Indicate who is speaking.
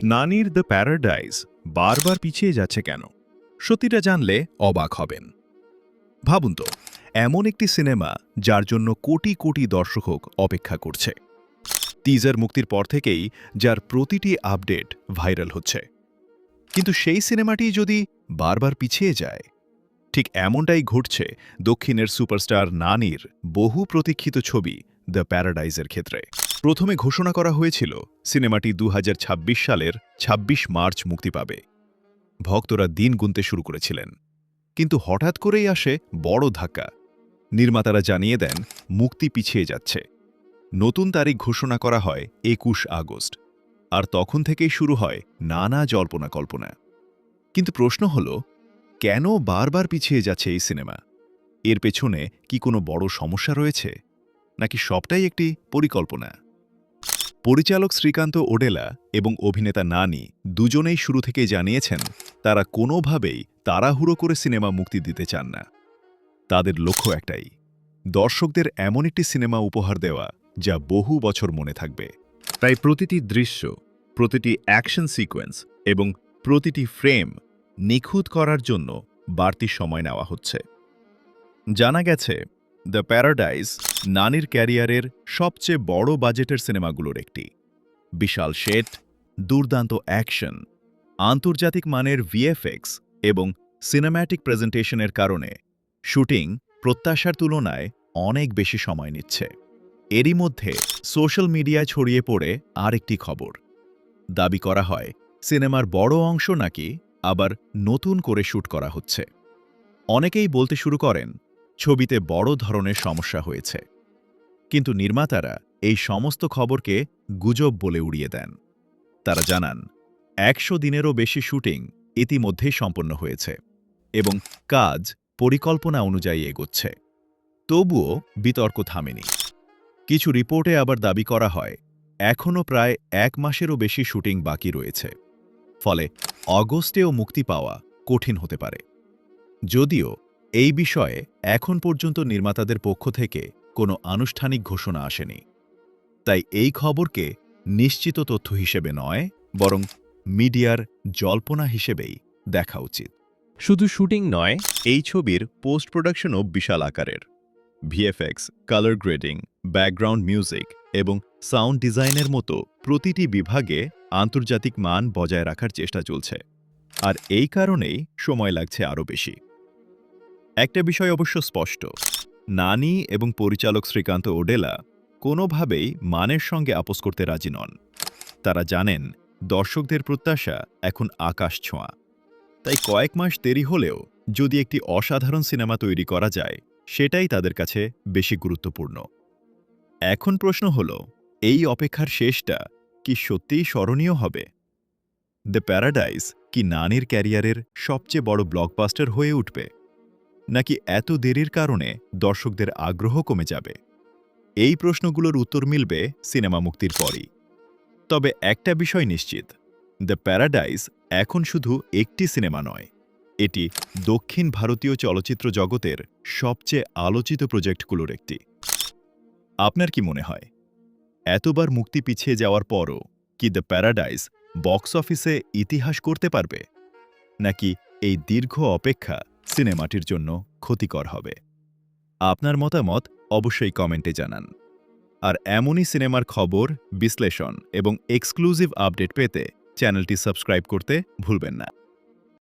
Speaker 1: নানির the paradise বারবার পিছিয়ে যাচ্ছে কেন? সত্যিটা জানলে অবাক হবেন। ভাবুন তো, এমন একটি সিনেমা যার জন্য কোটি কোটি দর্শক অপেক্ষা করছে, টিজার মুক্তির পর থেকেই যার প্রতিটি আপডেট ভাইরাল হচ্ছে, কিন্তু সেই সিনেমাটি যদি বারবার পিছিয়ে যায়। ঠিক এমনটাই ঘটছে দক্ষিণের সুপারস্টার নানির বহু প্রতীক্ষিত ছবি দ্য প্যারাডাইজের ক্ষেত্রে। প্রথমে ঘোষণা করা হয়েছিল সিনেমাটি 2026 সালের ২৬ মার্চ মুক্তি পাবে। ভক্তরা দিন গুনতে শুরু করেছিলেন, কিন্তু হঠাৎ করেই আসে বড় ধাক্কা। নির্মাতারা জানিয়ে দেন মুক্তি পিছিয়ে যাচ্ছে। নতুন তারিখ ঘোষণা করা হয় ২১ আগস্ট, আর তখন থেকেই শুরু হয় নানা জল্পনা কল্পনা। কিন্তু প্রশ্ন হল, কেন বারবার পিছিয়ে যাচ্ছে এই সিনেমা? এর পেছনে কি কোনো বড় সমস্যা রয়েছে, নাকি সবটাই একটি পরিকল্পনা? পরিচালক শ্রীকান্ত ওডেলা এবং অভিনেতা নানি দুজনেই শুরু থেকেই জানিয়েছেন তারা কোনোভাবেই তাড়াহুড়ো করে সিনেমা মুক্তি দিতে চান না। তাদের লক্ষ্য একটাই, দর্শকদের এমন একটি সিনেমা উপহার দেওয়া যা বহু বছর মনে থাকবে। তাই প্রতিটি দৃশ্য, প্রতিটি অ্যাকশন সিকোয়েন্স এবং প্রতিটি ফ্রেম নিখুঁত করার জন্য বাড়তি সময় নেওয়া হচ্ছে। জানা গেছে দ্য প্যারাডাইজ নানির ক্যারিয়ারের সবচেয়ে বড় বাজেটের সিনেমাগুলোর একটি। বিশাল সেট, দুর্দান্ত অ্যাকশন, আন্তর্জাতিক মানের ভিএফএক্স এবং সিনেম্যাটিক প্রেজেন্টেশনের কারণে শুটিং প্রত্যাশার তুলনায় অনেক বেশি সময় নিচ্ছে। এরই মধ্যে সোশ্যাল মিডিয়ায় ছড়িয়ে পড়ে আরেকটি খবর। দাবি করা হয় সিনেমার বড় অংশ নাকি আবার নতুন করে শ্যুট করা হচ্ছে। অনেকেই বলতে শুরু করেন ছবিতে বড় ধরনের সমস্যা হয়েছে, কিন্তু নির্মাতারা এই সমস্ত খবরকে গুজব বলে উড়িয়ে দেন। তারা জানান ১০০ দিনেরও বেশি শুটিং ইতিমধ্যেই সম্পন্ন হয়েছে এবং কাজ পরিকল্পনা অনুযায়ী এগোচ্ছে। তবুও বিতর্ক থামেনি। কিছু রিপোর্টে আবার দাবি করা হয় এখনও প্রায় ১ মাসেরও বেশি শুটিং বাকি রয়েছে, ফলে অগস্টেও মুক্তি পাওয়া কঠিন হতে পারে। যদিও এই বিষয়ে এখন পর্যন্ত নির্মাতাদের পক্ষ থেকে কোনো আনুষ্ঠানিক ঘোষণা আসেনি, তাই এই খবরকে নিশ্চিত তথ্য হিসেবে নয়, বরং মিডিয়ার জল্পনা হিসেবেই দেখা উচিত। শুধু শুটিং নয়, এই ছবির পোস্ট প্রোডাকশনও বিশাল আকারের। VFX, colour grading, background music এবং সাউন্ড ডিজাইনের মতো প্রতিটি বিভাগে আন্তর্জাতিক মান বজায় রাখার চেষ্টা চলছে, আর এই কারণেই সময় লাগছে আরও বেশি। একটা বিষয় অবশ্য স্পষ্ট, নানি এবং পরিচালক শ্রীকান্ত ওডেলা কোনোভাবেই মানের সঙ্গে আপোস করতে রাজি নন। তারা জানেন দর্শকদের প্রত্যাশা এখন আকাশ ছোঁয়া। তাই কয়েক মাস দেরি হলেও যদি একটি অসাধারণ সিনেমা তৈরি করা যায়, সেটাই তাদের কাছে বেশি গুরুত্বপূর্ণ। এখন প্রশ্ন হল, এই অপেক্ষার শেষটা কি সত্যিই স্মরণীয় হবে? দ্য প্যারাডাইজ কি নানির ক্যারিয়ারের সবচেয়ে বড় ব্লকবাস্টার হয়ে উঠবে, নাকি এত দেরির কারণে দর্শকদের আগ্রহ কমে যাবে? এই প্রশ্নগুলোর উত্তর মিলবে সিনেমা মুক্তির পরই। তবে একটা বিষয় নিশ্চিত, দ্য প্যারাডাইজ এখন শুধু একটি সিনেমা নয়, এটি দক্ষিণ ভারতীয় চলচ্চিত্র জগতের সবচেয়ে আলোচিত প্রজেক্টগুলোর একটি। আপনার কি মনে হয়, এতবার মুক্তি পিছিয়ে যাওয়ার পরও কি দ্য প্যারাডাইজ বক্স অফিসে ইতিহাস করতে পারবে, নাকি এই দীর্ঘ অপেক্ষা সিনেমাটির জন্য ক্ষতিকর হবে? আপনার মতামত অবশ্যই কমেন্টে জানান। আর এমনই সিনেমার খবর, বিশ্লেষণ এবং এক্সক্লুসিভ আপডেট পেতে চ্যানেলটি সাবস্ক্রাইব করতে ভুলবেন না।